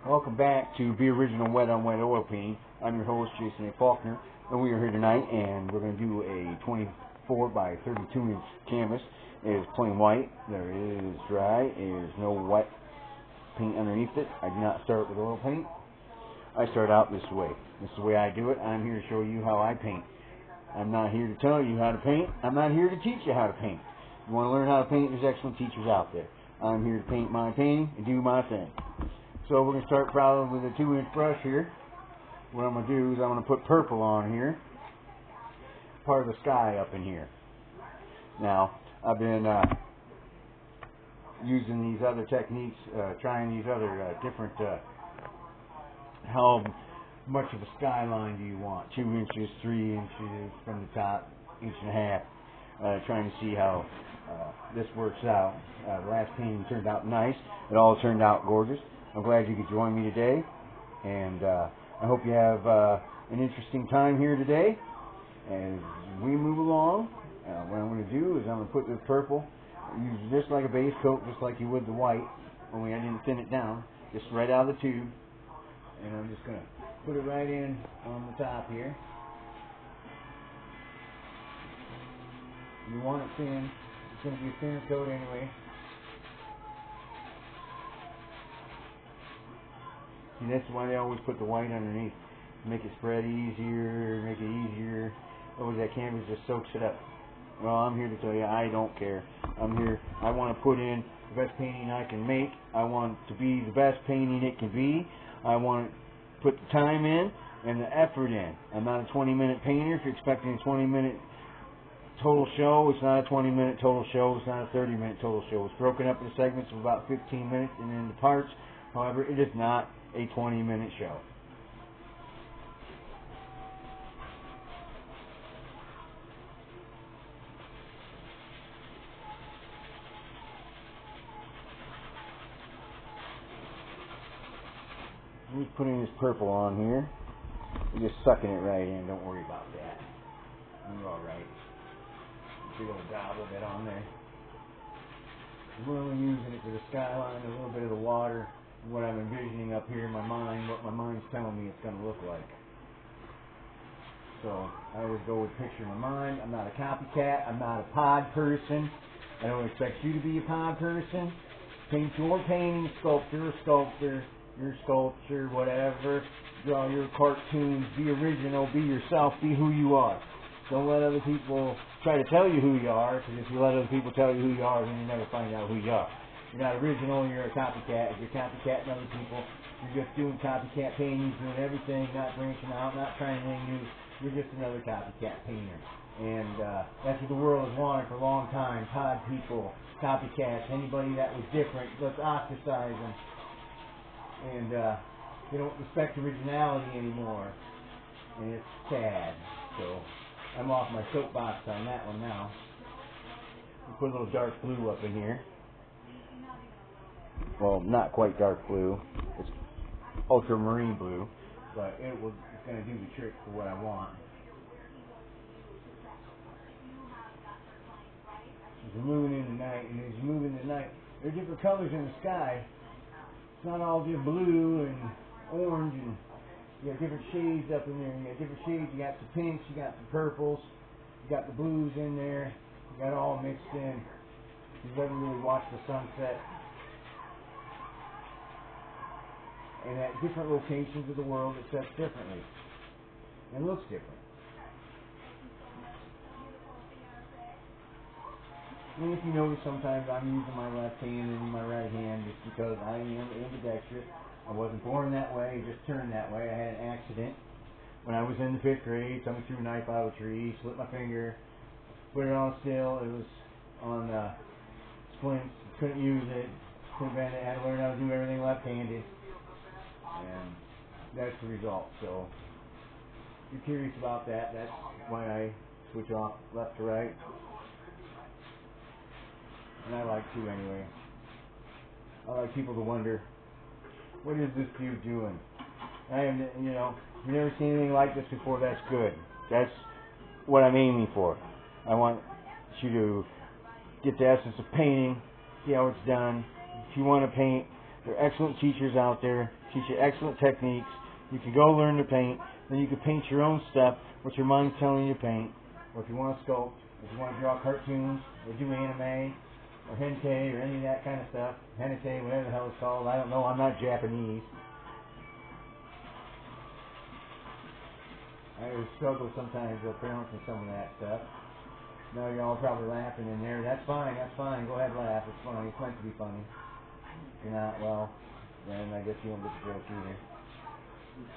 Welcome back to Be Original Wet on Wet Oil Painting. I'm your host, Jason A. Faulkner, and we are here tonight, and we're going to do a 24 by 32 inch canvas. It is plain white. There is dry. It is no wet paint underneath it. I do not start with oil paint. I start out this way. This is the way I do it. I'm here to show you how I paint. I'm not here to tell you how to paint. I'm not here to teach you how to paint. If you want to learn how to paint, there's excellent teachers out there. I'm here to paint my painting and do my thing. So we're going to start probably with a 2-inch brush here. What I'm going to do is I'm going to put purple on here, part of the sky up in here. Now, I've been using these other techniques, trying these other different, how much of a skyline do you want? 2 inches, 3 inches from the top, 1.5 inch, trying to see how this works out. The last painting turned out nice. It all turned out gorgeous. I'm glad you could join me today, and I hope you have an interesting time here today. As we move along, what I'm going to do is I'm going to put the purple, use just like a base coat, just like you would the white, only I didn't thin it down, just right out of the tube, and I'm just going to put it right in on the top here. You want it thin. It's going to be a thinner coat anyway. See, that's why they always put the white underneath. Make it spread easier, make it easier. Oh, that canvas just soaks it up. Well, I'm here to tell you, I don't care. I'm here, I want to put in the best painting I can make. I want it to be the best painting it can be. I want to put the time in and the effort in. I'm not a 20-minute painter. If you're expecting a 20-minute total show, it's not a 20-minute total show. It's not a 30-minute total show. It's broken up into segments of about 15 minutes and into parts. However, it is not a 20-minute show. I'm just putting this purple on here. You're just sucking it right in. Don't worry about that. You're alright. Big old dab of it on there. We're only using it for the skyline, a little bit of the water, what I'm envisioning up here in my mind, what my mind's telling me it's going to look like. So I always go with picture in my mind. I'm not a copycat. I'm not a pod person. I don't expect you to be a pod person. Paint your painting, sculpture, your sculpture, whatever. Draw your cartoons. Be original. Be yourself. Be who you are. Don't let other people try to tell you who you are, because if you let other people tell you who you are, then you never find out who you are. You're not original, you're a copycat. If you're copycatting other people, you're just doing copycat paintings, doing everything, not branching out, not trying anything new. You're just another copycat painter. And that's what the world has wanted for a long time. Pod people, copycats, anybody that was different, let's ostracize them. And they don't respect originality anymore. And it's sad. So I'm off my soapbox on that one now. We'll put a little dark blue up in here. Well, not quite dark blue. It's ultramarine blue, but it's going to do the trick for what I want. As we're moving into night, and as you move into night, there are different colors in the sky. It's not all just blue and orange, and you got different shades up in there. You got different shades. You got some pinks, you got some purples, you got the blues in there. You got it all mixed in. If you've ever really watched the sunset, and at different locations of the world, it sets differently and looks different. And if you notice, sometimes I'm using my left hand and my right hand just because I am ambidextrous. I wasn't born that way, just turned that way. I had an accident when I was in the 5th grade. Somebody threw a knife out of a tree, slit my finger, put it on still. It was on splints. Couldn't use it. Couldn't bend it. Had to learn how to do everything left-handed. And that's the result. So if you're curious about that, that's why I switch off left to right. And I like to anyway. I like people to wonder, what is this dude doing? I am, if you've never seen anything like this before, that's good. That's what I'm aiming for. I want you to get the essence of painting, see how it's done. If you want to paint, There are excellent teachers out there, teach you excellent techniques. You can go learn to paint, then you can paint your own stuff, what your mind's telling you to paint. Or if you want to sculpt, if you want to draw cartoons, or do anime, or hentai, or any of that kind of stuff. Hentai, whatever the hell it's called, I don't know, I'm not Japanese. I always struggle sometimes with pronouncing some of that stuff. Now you're all probably laughing in there. That's fine, go ahead laugh, it's funny, it's meant to be funny. If you're not, well, then I guess you won't get the joke either.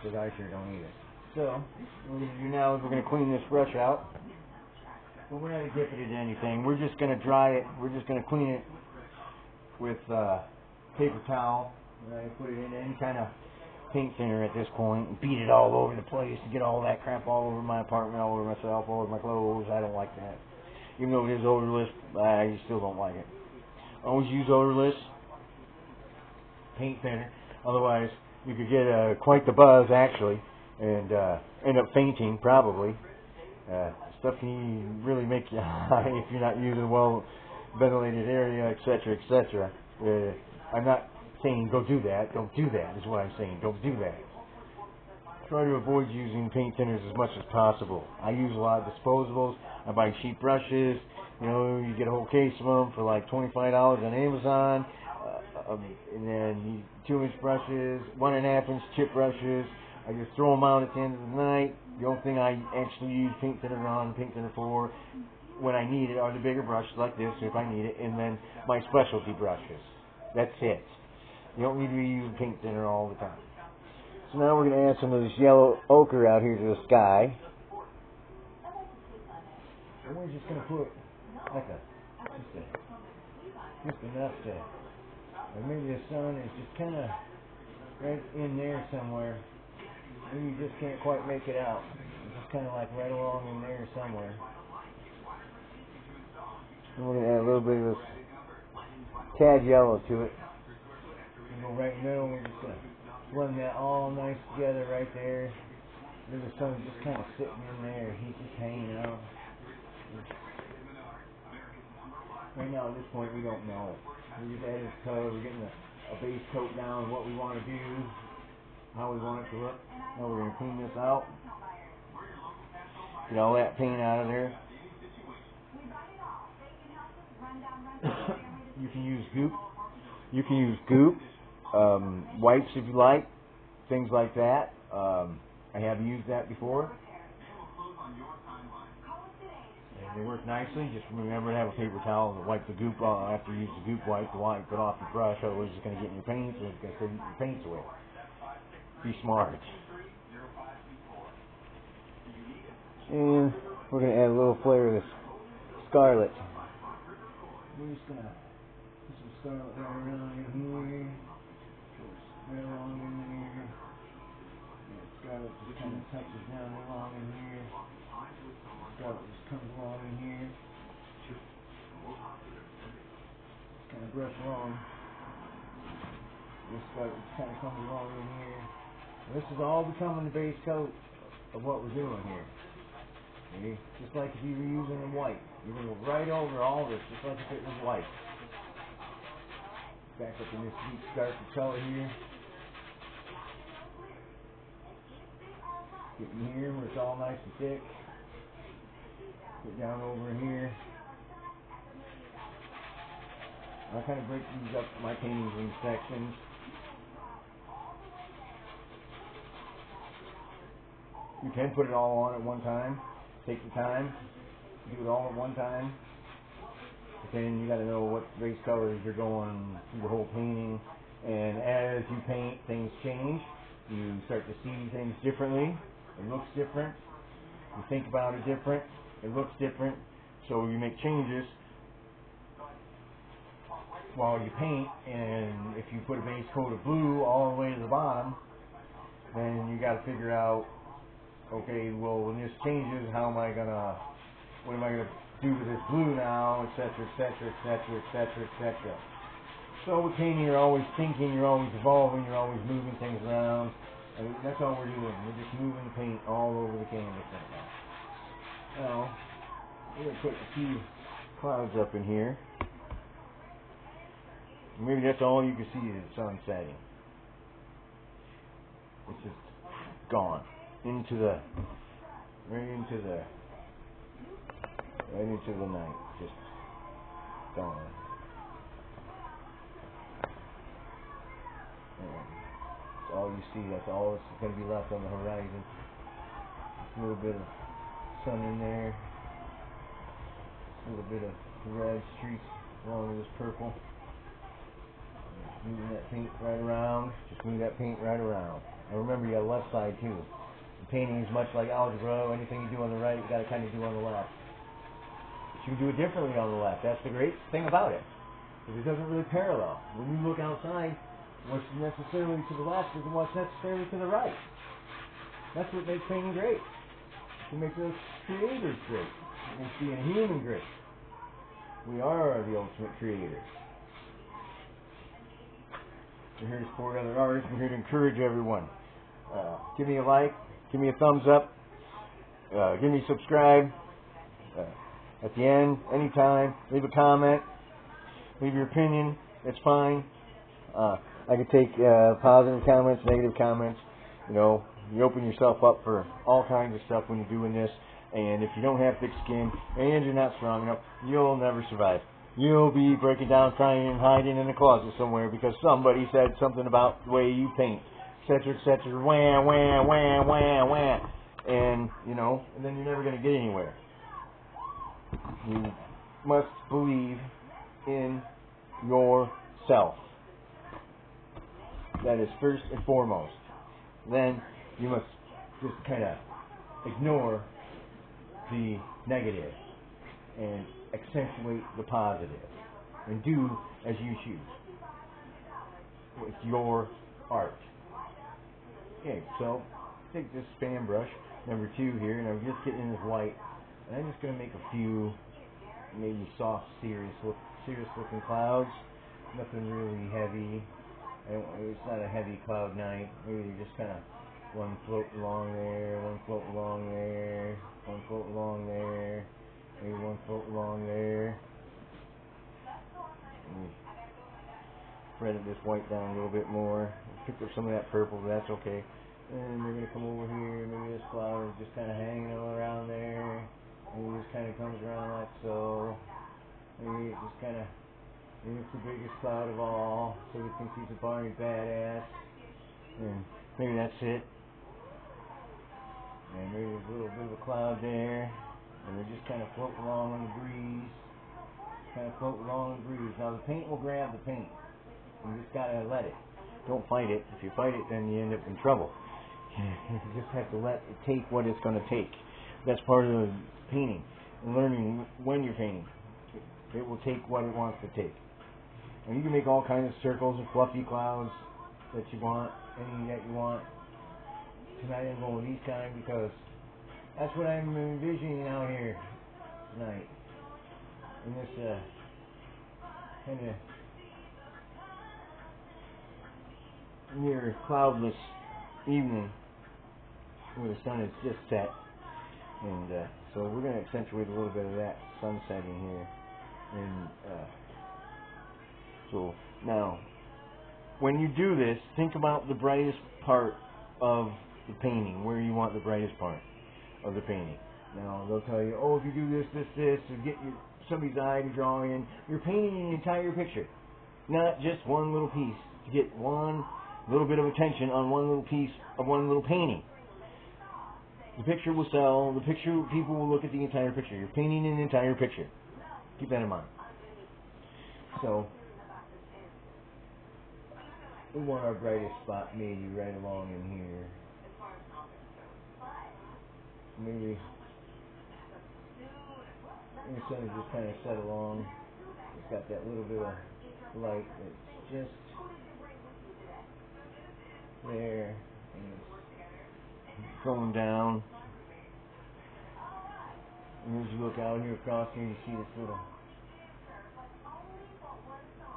Because I sure don't either. So, what we're going to do now is we're going to clean this brush out. But we're not going to dip it into anything. We're just going to dry it. We're just going to clean it with paper towel. We're going to put it in any kind of paint thinner at this point and beat it all over the place and get all that crap all over my apartment, all over myself, all over my clothes. I don't like that. Even though it is odorless, I still don't like it. Always use odorless paint thinner. Otherwise, you could get quite the buzz, actually, and end up fainting, probably. Stuff can really make you high if you're not using a well-ventilated area, etc., etc. I'm not saying go do that. Don't do that is what I'm saying. Don't do that. Try to avoid using paint thinners as much as possible. I use a lot of disposables. I buy cheap brushes. You know, you get a whole case of them for like $25 on Amazon. And then 2-inch brushes, 1.5-inch chip brushes. I just throw them out at the end of the night. The only thing I actually use paint thinner on, paint thinner for, when I need it, are the bigger brushes like this, if I need it, and then my specialty brushes. That's it. You don't need to be using paint thinner all the time. So now we're going to add some of this yellow ochre out here to the sky. And we're just going to put like just enough to, or maybe the sun is just kind of right in there somewhere. Maybe you just can't quite make it out. It's just kind of like right along in there somewhere. And we're going to add a little bit of this tad yellow to it. And go right in the middle, and we're just going to blend that all nice together right there. There's the sun just kind of sitting in there. He's just hanging out. Right now, at this point, we don't know. We're just adding color. We're getting a base coat down, what we want to do, how we want it to look. Now we're going to clean this out. Get all that paint out of there. You can use goop. You can use goop, wipes if you like, things like that. I have used that before. And they work nicely. Just remember to have a paper towel to wipe the goop off after you use the goop wipe to wipe it off your brush. Otherwise, it's going to get in your paint and it's going to eat your paints away. Be smart. And we're going to add a little flair of this scarlet. We're just going to put some scarlet right around in here. Right along in there. And scarlet just kind of touches down along in here. Scarlet just comes along in here. Just kind of brush along. This scarlet just kind of comes along in here. And this is all becoming the base coat of what we're doing here. See? Just like if you were using a white. You're going to go right over all this, just like if it was white. Back up in this deep dark color here. Get in here where it's all nice and thick. Get down over here. I kind of break these up, my paintings, in sections. You can put it all on at one time. Take the time. Do it all at one time. But then you got to know what base colors you're going through the whole painting. And as you paint, things change. You start to see things differently. It looks different. You think about it different. It looks different. So you make changes while you paint. And if you put a base coat of blue all the way to the bottom, then you got to figure out, okay, well, when this changes, what am I gonna do with this blue now, etc., etc., etc., etc., etc. So with painting, you're always thinking, you're always evolving, you're always moving things around, and that's all we're doing. We're just moving the paint all over the canvas right now. Now, we're gonna put a few clouds up in here. Maybe that's all you can see is the sun setting. It's just gone into the right into the night. Just gone. And that's all you see. That's all that's going to be left on the horizon. A little bit of sun in there. A little bit of red streaks along with this purple. Just moving that paint right around. Just move that paint right around. And remember, you got a left side too. The painting is much like algebra. Anything you do on the right, you got to kind of do on the left. But you can do it differently on the left. That's the great thing about it. Because it doesn't really parallel. When you look outside, what's necessarily to the left isn't what's necessarily to the right. That's what makes painting great. It makes us creators great. It makes being a human great. We are the ultimate creators. We're here to support other artists. We're here to encourage everyone. Give me a like. Give me a thumbs up. Give me a subscribe. At the end, anytime, leave a comment. Leave your opinion. It's fine. I can take positive comments, negative comments. You know, you open yourself up for all kinds of stuff when you're doing this. And if you don't have thick skin and you're not strong enough, you'll never survive. You'll be breaking down, crying, and hiding in a closet somewhere because somebody said something about the way you paint, etc., etc., wham, wham, wham, wham, wham. And, you know, and then you're never going to get anywhere. You must believe in yourself. That is first and foremost. Then you must just kind of ignore the negative and accentuate the positive and do as you choose. It's your art. Okay, so take this span brush, number 2 here, and I'm just getting in this white, and I'm just going to make a few maybe soft, serious looking clouds. Nothing really heavy. It's not a heavy cloud night. Maybe they're just kind of one float along there, one float along there, one float along there, maybe one float along there. Spread this white down a little bit more. Pick up some of that purple, but that's okay. And we're going to come over here. Maybe this flower is just kind of hanging around there. Maybe it just kind of comes around like so. Maybe it just kind of, maybe it's the biggest cloud of all, so we think he's a Barney badass. And maybe that's it. And maybe there's a little bit of a cloud there. And they just kind of float along on the breeze. Kind of float along on the breeze. Now the paint will grab the paint. You just gotta let it. Don't fight it. If you fight it, then you end up in trouble. You just have to let it take what it's going to take. That's part of the painting. And learning when you're painting. It will take what it wants to take. And you can make all kinds of circles and fluffy clouds that you want. Any that you want. Tonight I'm going with these kind because that's what I'm envisioning out here tonight. In this kind of near cloudless evening where the sun is just set. And so we're going to accentuate a little bit of that sun setting here. And so now, when you do this, think about the brightest part of the painting, where you want the brightest part of the painting. Now, they'll tell you, oh, if you do this, to get somebody's eye to draw in, you're painting the entire picture, not just one little piece, to get one little bit of attention on one little piece of one little painting. The picture will sell, people will look at the entire picture. You're painting an entire picture. Keep that in mind. So, we want our brightest spot maybe right along in here. Maybe the sun is just kind of set along. It's got that little bit of light that's just there, and it's going down. And as you look out here across here, you see this little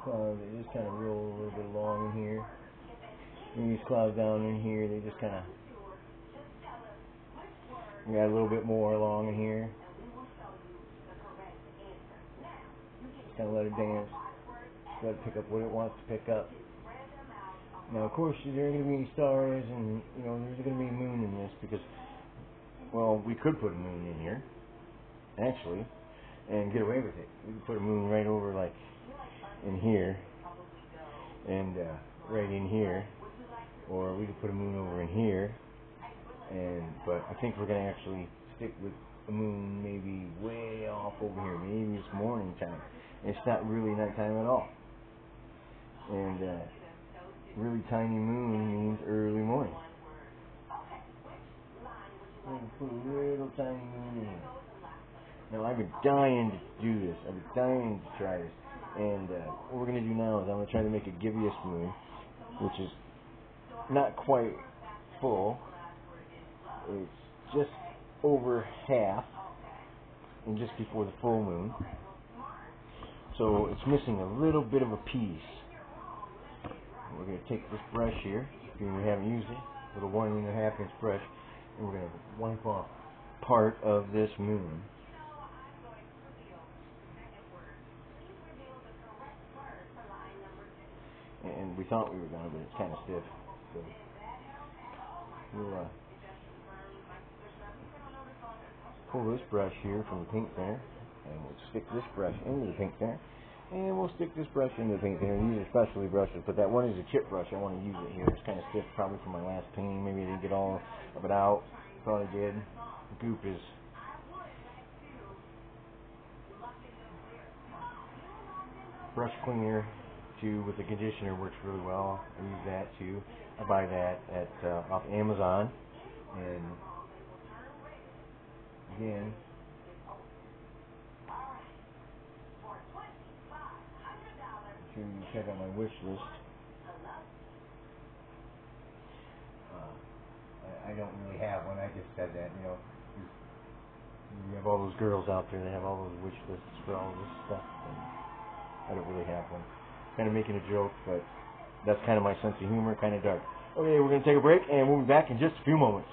cloud that just kind of roll a little bit along in here. And these clouds down in here, they just kind of, we got a little bit more along in here. Just kind of let it dance. got to pick up what it wants to pick up. Now, of course, there aren't going to be any stars, and there's going to be a moon in this because, well, we could put a moon in here, actually, and get away with it. We could put a moon right over, like, in here, and right in here, or we could put a moon over in here, but I think we're going to actually stick with the moon maybe way off over here. Maybe it's morning time. It's not really nighttime at all. And really tiny moon means early morning. We'll put a little tiny moon in here. Now, I've been dying to do this. I've been dying to try this. And what we're going to do now is I'm going to try to make a gibbous moon, which is not quite full. It's just over half and just before the full moon. So it's missing a little bit of a piece. We're going to take this brush here, we haven't used it, a little 1.5 inch brush, and we're going to wipe off part of this moon. And we thought we were going to, but it's kind of stiff. So we'll pull this brush here from the paint thinner, and we'll stick this brush into the paint thinner, and we'll stick this brush into the paint thinner. These are specialty brushes, but that one is a chip brush. I want to use it here. It's kind of stiff, probably from my last painting. Maybe I didn't get all of it out. Thought I did. The goop is brush cleaner too with the conditioner works really well. I use that too. I buy that at off Amazon, and again, make sure you check out my wish list. I don't really have one. I just said that, you have all those girls out there that have all those wish lists for all this stuff. And I don't really have one. Kind of making a joke, but that's kind of my sense of humor, kind of dark. Okay, we're going to take a break, and we'll be back in just a few moments.